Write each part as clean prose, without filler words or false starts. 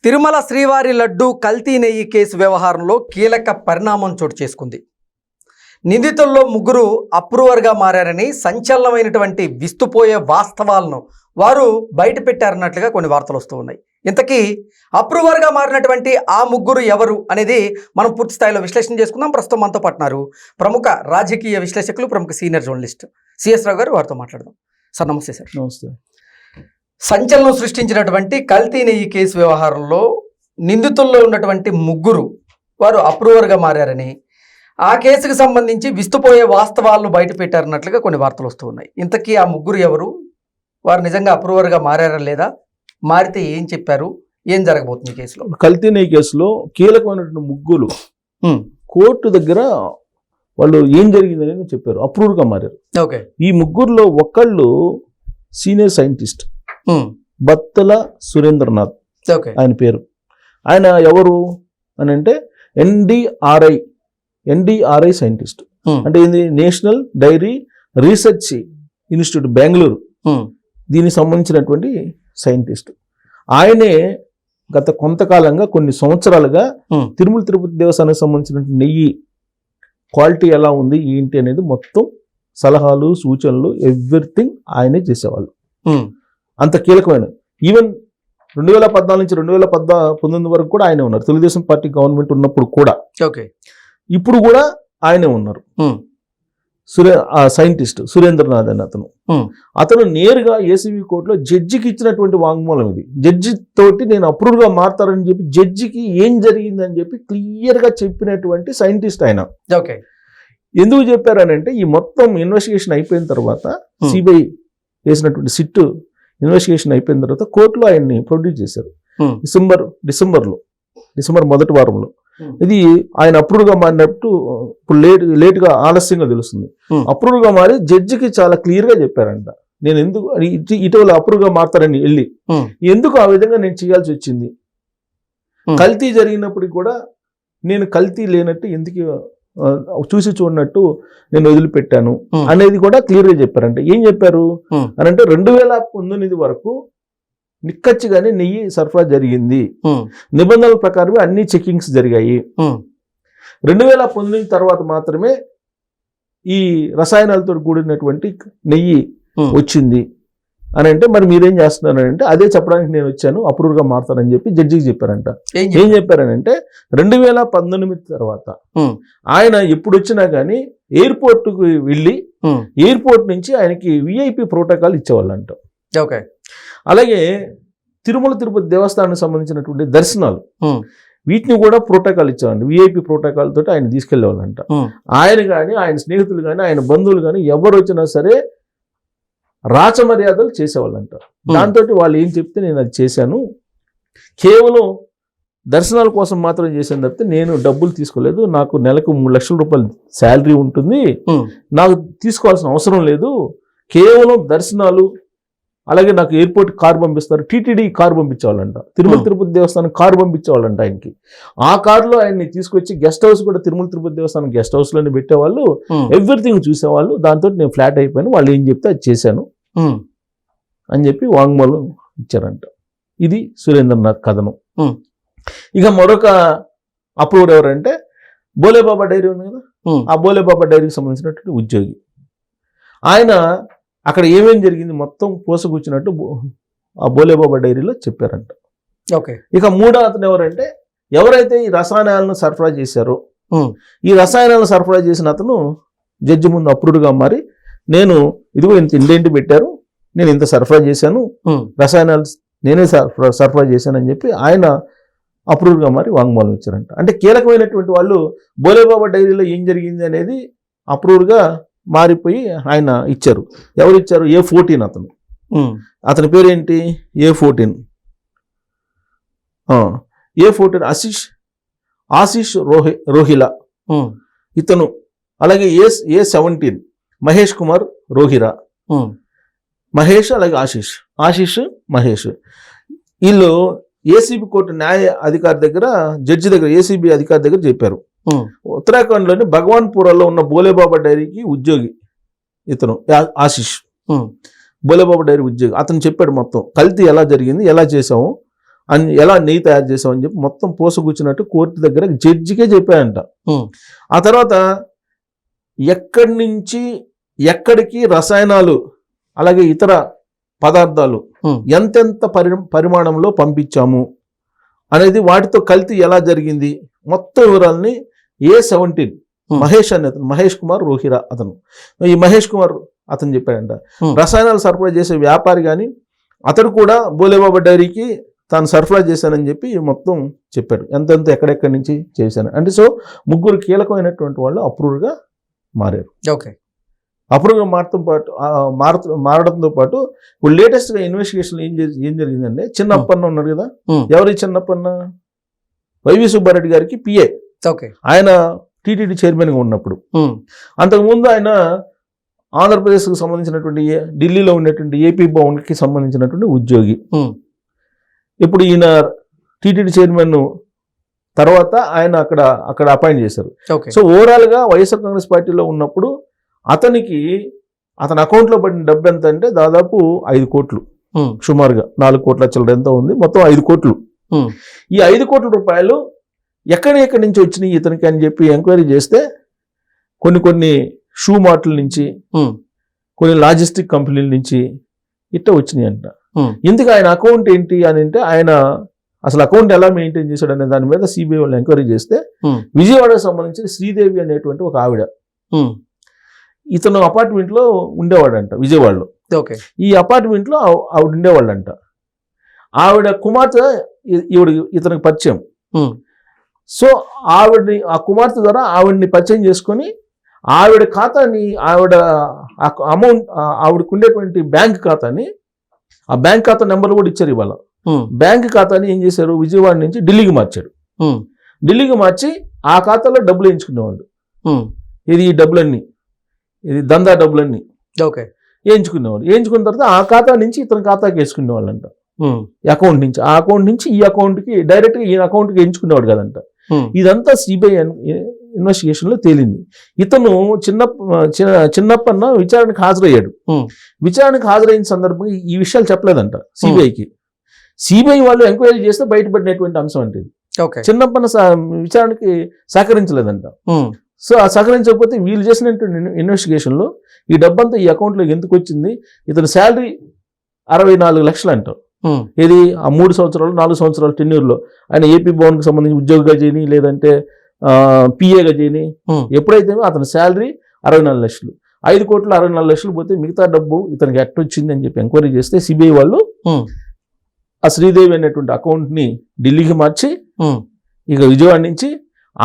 తిరుమల శ్రీవారి లడ్డు కల్తీ నెయ్యి కేసు వ్యవహారంలో కీలక పరిణామం చోటు చేసుకుంది. నిందితుల్లో ముగ్గురు అప్రూవర్గా మారారని సంచలనమైనటువంటి విస్తుపోయే వాస్తవాలను వారు బయట పెట్టారన్నట్లుగా కొన్ని వార్తలు వస్తూ ఉన్నాయి. ఇంతకీ అప్రూవర్గా మారినటువంటి ఆ ముగ్గురు ఎవరు అనేది మనం పూర్తి స్థాయిలో విశ్లేషణ చేసుకుందాం. ప్రస్తుతం మనతో పాటున్నారు ప్రముఖ రాజకీయ విశ్లేషకులు, ప్రముఖ సీనియర్ జర్నలిస్ట్ సిఎస్ రావు గారు. వారితో మాట్లాడదాం. సార్ నమస్తే. సార్ నమస్తే. సంచలనం సృష్టించినటువంటి కల్తీ నెయ్యి కేసు వ్యవహారంలో నిందితుల్లో ఉన్నటువంటి ముగ్గురు వారు అప్రూవర్గా మారారని, ఆ కేసుకు సంబంధించి విస్తుపోయే వాస్తవాలను బయట పెట్టారన్నట్లుగా కొన్ని వార్తలు వస్తూ ఉన్నాయి. ఇంతకీ ఆ ముగ్గురు ఎవరు, వారు నిజంగా అప్రూవర్గా మారారా లేదా, మారితే ఏం చెప్పారు, ఏం జరగబోతుంది ఈ కేసులో? కల్తీ నెయ్యి కేసులో కీలకమైనటువంటి ముగ్గురు కోర్టు దగ్గర వాళ్ళు ఏం జరిగిందని చెప్పారు, అప్రూవర్గా మారారు. ఓకే. ఈ ముగ్గురులో ఒకళ్ళు సీనియర్ సైంటిస్ట్ బత్తల సురేంద్రనాథ్, ఆయన పేరు. ఆయన ఎవరు అని అంటే ఎన్డిఆర్ఐ సైంటిస్ట్. అంటే ఇది national dairy research institute Bengaluru, దీనికి సంబంధించినటువంటి సైంటిస్ట్. ఆయనే గత కొంతకాలంగా కొన్ని సంవత్సరాలుగా తిరుమల తిరుపతి దేవస్థానానికి సంబంధించిన నెయ్యి క్వాలిటీ ఎలా ఉంది ఏంటి అనేది మొత్తం సలహాలు సూచనలు ఎవ్రీథింగ్ ఆయనే చేసేవాళ్ళు. అంత కీలకమైన, ఈవెన్ 2014 నుంచి 2019 వరకు కూడా ఆయనే ఉన్నారు. తెలుగుదేశం పార్టీ గవర్నమెంట్ ఉన్నప్పుడు కూడా. ఓకే. ఇప్పుడు కూడా ఆయనే ఉన్నారు. సైంటిస్ట్ సురేంద్రనాథ్ అని అతను నేరుగా ఏసీబీ కోర్టులో జడ్జికి ఇచ్చినటువంటి వాంగ్మూలం ఇది. జడ్జి తోటి నేను అప్రూవ్గా మారుతారని చెప్పి జడ్జికి ఏం జరిగిందని చెప్పి క్లియర్ గా చెప్పినటువంటి సైంటిస్ట్ ఆయన. ఓకే. ఎందుకు చెప్పారనంటే, ఈ మొత్తం ఇన్వెస్టిగేషన్ అయిపోయిన తర్వాత సిబిఐ వేసినటువంటి సిట్ ఇన్వెస్టిగేషన్ అయిపోయిన తర్వాత కోర్టులో ఆయన్ని ప్రొడ్యూస్ చేశారు. డిసెంబర్ మొదటి వారంలో. ఇది ఆయన అప్రూవ్గా మారినట్టు ఇప్పుడు లేట్గా ఆలస్యంగా తెలుస్తుంది. అప్రూవ్గా మారి జడ్జికి చాలా క్లియర్ గా చెప్పారంట, నేను ఎందుకు ఇటీవల అప్రూవ్గా మారుతారని వెళ్ళి ఎందుకు ఆ విధంగా నేను చేయాల్సి వచ్చింది, కల్తీ జరిగినప్పటికీ కూడా నేను కల్తీ లేనట్టు ఎందుకు చూసి చూడనట్టు నేను వదిలిపెట్టాను అనేది కూడా క్లియర్ గా చెప్పారంట. ఏం చెప్పారు అని అంటే, 2019 వరకు నిక్కచ్చిగానే నెయ్యి సరఫరా జరిగింది, నిబంధనల ప్రకారమే అన్ని చెకింగ్స్ జరిగాయి. 2019 తర్వాత మాత్రమే ఈ రసాయనాలతో కూడినటువంటి నెయ్యి వచ్చింది అని అంటే, మరి మీరేం చేస్తున్నారంటే, అదే చెప్పడానికి నేను వచ్చాను, అప్రూవ్గా మారుతానని చెప్పి జడ్జికి చెప్పారంట. ఏం చెప్పారనంటే, 2019 తర్వాత ఆయన ఎప్పుడు వచ్చినా కానీ ఎయిర్పోర్ట్కి వెళ్ళి ఎయిర్పోర్ట్ నుంచి ఆయనకి విఐపి ప్రోటోకాల్ ఇచ్చేవాళ్ళంట. ఓకే. అలాగే తిరుమల తిరుపతి దేవస్థానానికి సంబంధించినటువంటి దర్శనాలు, వీటిని కూడా ప్రోటోకాల్ ఇచ్చేవాళ్ళు. విఐపి ప్రోటోకాల్ తోటి ఆయన తీసుకెళ్లేవాళ్ళంట. ఆయన కానీ, ఆయన స్నేహితులు కానీ, ఆయన బంధువులు కానీ ఎవరు వచ్చినా సరే రాచమర్యాదలు చేసేవాళ్ళంట. దాంతో వాళ్ళు ఏం చెప్తే నేను అది చేశాను, కేవలం దర్శనాల కోసం మాత్రం చేశాను తప్పితే నేను డబ్బులు తీసుకోలేదు, నాకు నెలకు 3 లక్షల రూపాయలు శాలరీ ఉంటుంది, నాకు తీసుకోవాల్సిన అవసరం లేదు, కేవలం దర్శనాలు, అలాగే నాకు ఎయిర్పోర్ట్ కారు పంపిస్తారు, టీటీడీ కారు పంపించేవాళ్ళంట, తిరుమల తిరుపతి దేవస్థానం కారు పంపించేవాళ్ళంట ఆయనకి. ఆ కారులో ఆయన్ని తీసుకొచ్చి గెస్ట్ హౌస్ కూడా తిరుమల తిరుపతి దేవస్థానం గెస్ట్ హౌస్ లోనే పెట్టేవాళ్ళు, ఎవ్రీథింగ్ చూసేవాళ్ళు. దాంతో నేను ఫ్లాట్ అయిపోయాను, వాళ్ళు ఏం చెప్తే అది చేశాను అని చెప్పి వాంగ్మూలం ఇచ్చారంట. ఇది సురేంద్రనాథ్ కథనం. ఇక మరొక అప్రూవర్ ఎవరంటే బోలేబాబా డైరీ ఉంది కదా, ఆ బోలేబాబా డైరీకి సంబంధించినటువంటి ఉద్యోగి. ఆయన అక్కడ ఏమేం జరిగింది మొత్తం పోసగుచ్చినట్టు ఆ బోలేబాబా డైరీలో చెప్పారంట. ఓకే. ఇక మూడో అతను ఎవరంటే, ఎవరైతే ఈ రసాయనాలను సరఫరా చేశారో, ఈ రసాయనాలను సరఫరా చేసిన అతను జడ్జి ముందు అప్రూవ్గా మారి, నేను ఇదిగో ఇంత పెట్టారు, నేను ఇంత సరఫరా చేశాను, రసాయనాలు నేనే సరఫరా చేశానని చెప్పి ఆయన అప్రూవ్గా మారి వాంగ్మూలం ఇచ్చారంట. అంటే కీలకమైనటువంటి వాళ్ళు బోలేబాబా డైరీలో ఏం జరిగింది అనేది అప్రూవ్గా మారిపోయి ఆయన ఇచ్చారు. ఎవరు ఇచ్చారు? A14 అతను. అతని పేరు ఏంటి? A14 ఆశీష్ రోహిలా ఇతను. అలాగే A17 మహేష్ కుమార్ రోహిరా. మహేష్ అలాగే ఆశీష్ మహేష్. వీళ్ళు ఏసీబీ కోర్టు న్యాయ అధికారి దగ్గర, జడ్జి దగ్గర, ఏసీబీ అధికారి దగ్గర చెప్పారు. ఉత్తరాఖండ్ లోని భగవాన్పురాలో ఉన్న బోలేబాబా డైరీకి ఉద్యోగి ఇతను ఆశీష్, బోలేబాబా డైరీ ఉద్యోగి. అతను చెప్పాడు మొత్తం కల్తీ ఎలా జరిగింది, ఎలా చేసాము, అని ఎలా నెయ్యి తయారు చేసామని చెప్పి మొత్తం పోసగుచ్చినట్టు కోర్టు దగ్గర జడ్జికే చెప్పాయంట. ఆ తర్వాత ఎక్కడి నుంచి ఎక్కడికి రసాయనాలు అలాగే ఇతర పదార్థాలు ఎంతెంత పరిమాణంలో పంపించాము అనేది, వాటితో కల్తీ ఎలా జరిగింది మొత్తం వివరాలని A17 మహేష్ అనే అతను, మహేష్ కుమార్ రోహిరా అతను, ఈ మహేష్ కుమార్ అతను చెప్పాడంట. రసాయనాలు సరఫరా చేసే వ్యాపారి కానీ అతడు కూడా బోలేబాబా డైరీకి తాను సరఫరా చేశానని చెప్పి మొత్తం చెప్పాడు, ఎంతెంత ఎక్కడెక్కడి నుంచి చేశాను అంటే. సో ముగ్గురు కీలకమైనటువంటి వాళ్ళు అప్రూవ్గా మారారు. ఓకే, అప్రూవ్గా మారడంతో పాటు ఇప్పుడు లేటెస్ట్గా ఇన్వెస్టిగేషన్ ఏం జరిగిందంటే, చిన్నప్పన్న ఉన్నారు కదా, ఎవరి చిన్నప్పన్న, వైవి సుబ్బారెడ్డి గారికి పిఏ. ఓకే, ఆయన టీటీడీ చైర్మన్గా ఉన్నప్పుడు, అంతకుముందు ఆయన ఆంధ్రప్రదేశ్కు సంబంధించినటువంటి ఢిల్లీలో ఉన్నటువంటి ఏపీ భవన్కి సంబంధించినటువంటి ఉద్యోగి. ఇప్పుడు ఈయన టీటీడీ చైర్మన్ తర్వాత ఆయన అక్కడ అపాయింట్ చేశారు. సో ఓవరాల్గా వైఎస్ఆర్ కాంగ్రెస్ పార్టీలో ఉన్నప్పుడు అతని అకౌంట్లో పడిన డబ్బు ఎంత అంటే దాదాపు 5 కోట్లు, సుమారుగా 4 కోట్ల చిల్లర ఎంత ఉంది, మొత్తం 5 కోట్లు. ఈ 5 కోట్ల రూపాయలు ఎక్కడి నుంచి వచ్చినాయి ఇతనికి అని చెప్పి ఎంక్వైరీ చేస్తే కొన్ని షూ మార్ట్ల నుంచి, కొన్ని లాజిస్టిక్ కంపెనీల నుంచి ఇట్లా వచ్చినాయి అంట. ఇందుకు ఆయన అకౌంట్ ఏంటి అని అంటే, ఆయన అసలు అకౌంట్ ఎలా మెయింటైన్ చేశాడు అనే దాని మీద సిబిఐ వాళ్ళు ఎంక్వైరీ చేస్తే, విజయవాడకు సంబంధించిన శ్రీదేవి అనేటువంటి ఒక ఆవిడ, ఇతను అపార్ట్మెంట్లో ఉండేవాడంట విజయవాడలో. ఈ అపార్ట్మెంట్లో ఆవిడ ఉండేవాళ్ళంట. ఆవిడ కుమార్తె ఇతనికి పరిచయం. సో ఆ కుమార్తె ద్వారా ఆవిడని పరిచయం చేసుకొని ఆవిడ ఖాతాని, ఆవిడకు ఉండేటువంటి బ్యాంక్ ఖాతాని, ఆ బ్యాంక్ ఖాతా నెంబర్లు కూడా ఇచ్చారు ఇవాళ. బ్యాంక్ ఖాతాని ఏం చేశారు, విజయవాడ నుంచి ఢిల్లీకి మార్చాడు. ఢిల్లీకి మార్చి ఆ ఖాతాలో డబ్బులు వేయించుకునేవాళ్ళు. ఈ డబ్బులన్నీ, ఇది దందా డబ్బులన్నీ వేయించుకునేవాళ్ళు. వేయించుకున్న తర్వాత ఆ ఖాతా నుంచి ఇతని ఖాతాకి వేసుకునేవాళ్ళంట, అకౌంట్ నుంచి. ఆ అకౌంట్ నుంచి ఈ అకౌంట్కి డైరెక్ట్గా ఈ అకౌంట్కి వేయించుకునేవాడు కదంట. ఇదంతా సిబిఐ ఇన్వెస్టిగేషన్ లో తేలింది. ఇతను చిన్నప్పన్న విచారణకు హాజరయ్యాడు. విచారణకు హాజరైన సందర్భంగా ఈ విషయాలు చెప్పలేదంట సిబిఐకి. సిబిఐ వాళ్ళు ఎంక్వైరీ చేస్తే బయటపడినటువంటి అంశం అంటే చిన్నప్పన్న విచారణకి సహకరించలేదంట. సో ఆ సహకరించకపోతే వీళ్ళు చేసినటువంటి ఇన్వెస్టిగేషన్ లో ఈ డబ్బంతా ఈ అకౌంట్ లో ఎందుకు వచ్చింది, ఇతని శాలరీ 64 లక్షలు అంటాం. ఇది ఆ 3 సంవత్సరాలు 4 సంవత్సరాల టెన్యూర్లో ఆయన ఏపీ భవన్కి సంబంధించి ఉద్యోగిగా చేయని, లేదంటే పిఏగా చేయని, ఎప్పుడైతే అతని శాలరీ 64 లక్షలు, 5 కోట్లు 64 లక్షలు పోతే మిగతా డబ్బు ఇతనికి ఎట్టొచ్చింది అని చెప్పి ఎంక్వైరీ చేస్తే సిబిఐ వాళ్ళు ఆ శ్రీదేవి అనేటువంటి అకౌంట్ని ఢిల్లీకి మార్చి ఇక విజయవాడ నుంచి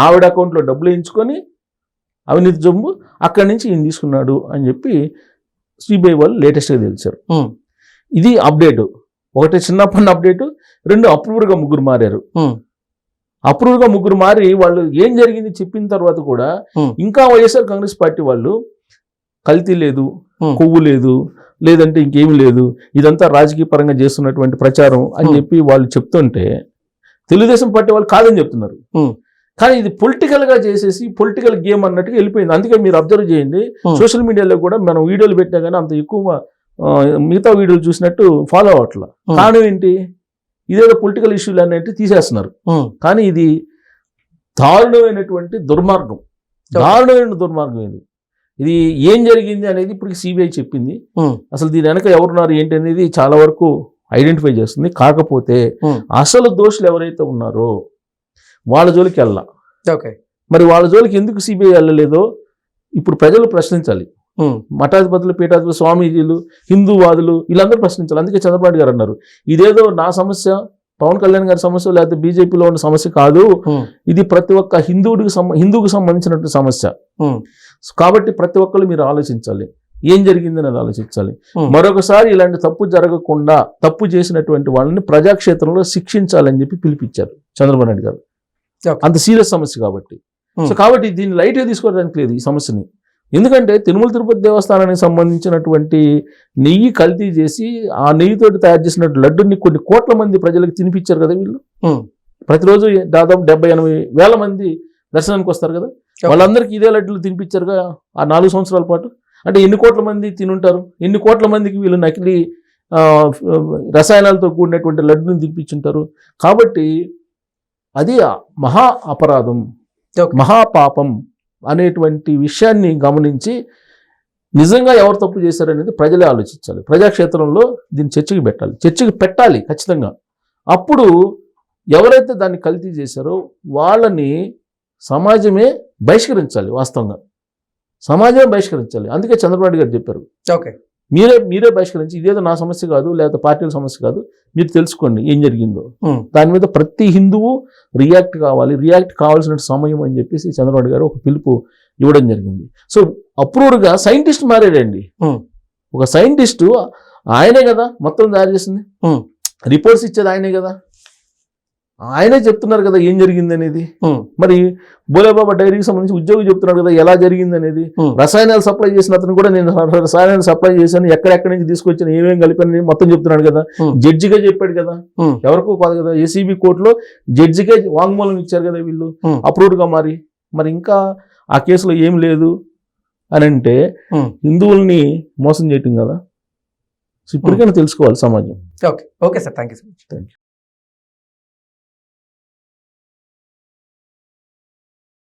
ఆవిడ అకౌంట్లో డబ్బులు వేయించుకొని అవినీతి జొమ్ము అక్కడి నుంచి ఈయన తీసుకున్నాడు అని చెప్పి సిబిఐ వాళ్ళు లేటెస్ట్గా తెలిసారు. ఇది అప్డేటు. ఒకటి చిన్నప్పన్న అప్డేటు, 2 అప్రూవర్గా ముగ్గురు మారారు. అప్రూవర్గా ముగ్గురు మారి వాళ్ళు ఏం జరిగింది చెప్పిన తర్వాత కూడా ఇంకా వైఎస్ఆర్ కాంగ్రెస్ పార్టీ వాళ్ళు కల్తీ లేదు, కొవ్వు లేదు, లేదంటే ఇంకేమీ లేదు, ఇదంతా రాజకీయ పరంగా చేస్తున్నటువంటి ప్రచారం అని చెప్పి వాళ్ళు చెప్తుంటే తెలుగుదేశం పార్టీ వాళ్ళు కాదని చెప్తున్నారు. కానీ ఇది పొలిటికల్ గా చేసేసి పొలిటికల్ గేమ్ అన్నట్టుగా వెళ్ళిపోయింది. అందుకే మీరు అబ్జర్వ్ చేయండి, సోషల్ మీడియాలో కూడా మనం వీడియోలు పెట్టినా కానీ అంత ఎక్కువ మిగతా వీడియోలు చూసినట్టు ఫాలో అవ్వట్లా. కారణం ఏంటి, ఇదేదో పొలిటికల్ ఇష్యూలు అనేవి తీసేస్తున్నారు. కానీ ఇది దారుణమైనటువంటి దుర్మార్గం, దారుణమైన దుర్మార్గం. ఇది ఏం జరిగింది అనేది ఇప్పుడు సిబిఐ చెప్పింది. అసలు దీని వెనక ఎవరున్నారు ఏంటి అనేది చాలా వరకు ఐడెంటిఫై చేస్తుంది. కాకపోతే అసలు దోషులు ఎవరైతే ఉన్నారో వాళ్ళ జోలికి వెళ్ళా. మరి వాళ్ళ జోలికి ఎందుకు సిబిఐ వెళ్ళలేదో ఇప్పుడు ప్రజలు ప్రశ్నించాలి. మఠాధిపతులు, పీఠాధిపతులు, స్వామీజీలు, హిందూవాదులు వీళ్ళందరూ ప్రశ్నించాలి. అందుకే చంద్రబాబు గారు అన్నారు, ఇదేదో నా సమస్య, పవన్ కళ్యాణ్ గారి సమస్య, లేకపోతే బీజేపీలో ఉన్న సమస్య కాదు, ఇది ప్రతి ఒక్క హిందూకు సంబంధించినటువంటి సమస్య. కాబట్టి ప్రతి ఒక్కరు మీరు ఆలోచించాలి, ఏం జరిగింది అనేది ఆలోచించాలి. మరొకసారి ఇలాంటి తప్పు జరగకుండా తప్పు చేసినటువంటి వాళ్ళని ప్రజాక్షేత్రంలో శిక్షించాలని చెప్పి పిలిపించారు చంద్రబాబు నాయుడు గారు. అంత సీరియస్ సమస్య కాబట్టి. సో కాబట్టి దీన్ని లైట్గా తీసుకోవడానికి లేదు ఈ సమస్యని. ఎందుకంటే తిరుమల తిరుపతి దేవస్థానానికి సంబంధించినటువంటి నెయ్యి కల్తీ చేసి ఆ నెయ్యితోటి తయారు చేసినట్టు లడ్డుని కొన్ని కోట్ల మంది ప్రజలకు తినిపించారు కదా వీళ్ళు. ప్రతిరోజు దాదాపు 70-80 వేల మంది దర్శనానికి వస్తారు కదా, వాళ్ళందరికీ ఇదే లడ్డులు తినిపించారుగా ఆ 4 సంవత్సరాల పాటు. అంటే ఎన్ని కోట్ల మంది తినుంటారు, ఎన్ని కోట్ల మందికి వీళ్ళు నకిలీ రసాయనాలతో కూడినటువంటి లడ్డుని తినిపించుంటారు. కాబట్టి అది మహా అపరాధం, Okay. మహాపాపం అనేటువంటి విషయాన్ని గమనించి నిజంగా ఎవరు తప్పు చేశారనేది ప్రజలే ఆలోచించాలి. ప్రజాక్షేత్రంలో దీన్ని చర్చకి పెట్టాలి ఖచ్చితంగా. అప్పుడు ఎవరైతే దాన్ని కల్తీ చేశారో వాళ్ళని సమాజమే బహిష్కరించాలి. వాస్తవంగా సమాజమే బహిష్కరించాలి. అందుకే చంద్రబాబు గారు చెప్పారు, ఓకే, మీరే బహిష్కరించి, ఇదేదో నా సమస్య కాదు, లేకపోతే పార్టీల సమస్య కాదు, మీరు తెలుసుకోండి ఏం జరిగిందో. దాని మీద ప్రతి హిందువు రియాక్ట్ కావాల్సిన సమయం అని చెప్పేసి చంద్రబాబు గారు ఒక పిలుపు ఇవ్వడం జరిగింది. సో అప్రూవర్గా సైంటిస్ట్ మారాడండి. ఒక సైంటిస్టు ఆయనే కదా మొత్తం తయారు చేసింది, రిపోర్ట్స్ ఇచ్చేది ఆయనే కదా, ఆయనే చెప్తున్నారు కదా ఏం జరిగింది అనేది. మరి బోలేబాబా డైరీకి సంబంధించి ఉద్యోగి చెప్తున్నారు కదా ఎలా జరిగింది అనేది. రసాయనాలు సప్లై చేసిన అతను కూడా నేను రసాయనాలు సప్లై చేశాను, ఎక్కడెక్కడి నుంచి తీసుకొచ్చాను, ఏమేమి కలిపాను మొత్తం చెప్తున్నాడు కదా. జడ్జిగా చెప్పాడు కదా, ఎవరికో కాదు కదా. ఏసీబీ కోర్టులో జడ్జికే వాంగ్మూలం ఇచ్చారు కదా వీళ్ళు అప్రూవ్డ్గా. మరి ఇంకా ఆ కేసులో ఏం లేదు అని అంటే హిందువుల్ని మోసం చేయటం కదా. సో ఇప్పటికైనా తెలుసుకోవాలి సమాజం. Okay sir, thank you so much. Thank you.